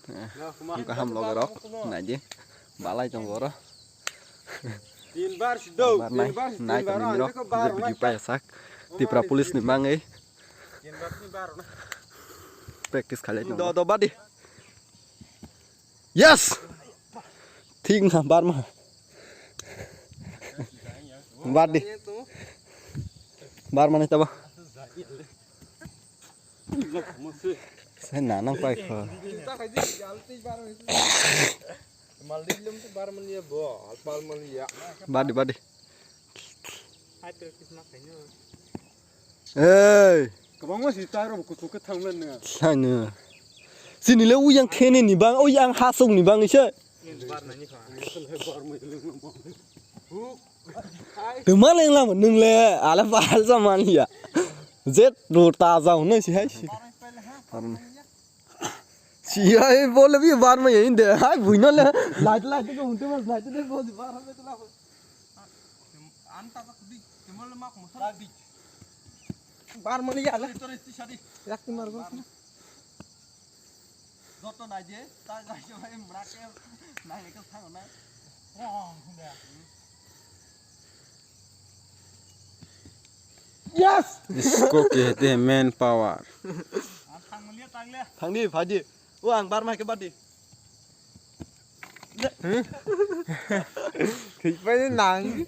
Chúng ham lo cái đó này chứ bà lại trong đó Tin bar đâu này này trong mình đó giờ bị bay sak tipra police ni mang ấy tin bar ni bar na practice khai lên đó đó bắt đi yes thiên hả bắt mà bắt đi bắt mà này tao saya nanang pai kho Maldilum tu bar mania bo alpal mania bắt đi ê kabang mo si taro ko ka thang lên nè sai nữa xin đi lấy yang khen này bang ôi yang hạ sung này bang ấy chứ từ má lên làm một nưng lệ à là phải ra mà nhỉ giết đồ ta giàu nữa chị hay chị ấy vô là vì bạn mà vậy để hai buổi nó là lại cái công ty mà lại cái vô gì bạn không biết là anh ta có đi cái mà mắc một sao đi bar mà đi à tôi đi đi rắc tim mar gol rót to này chứ ta lại cho em rắc em này cái thằng này yes इसको कहते हैं man power thằng đi phải đi uang bar mai cái bắt đi thì phải nặng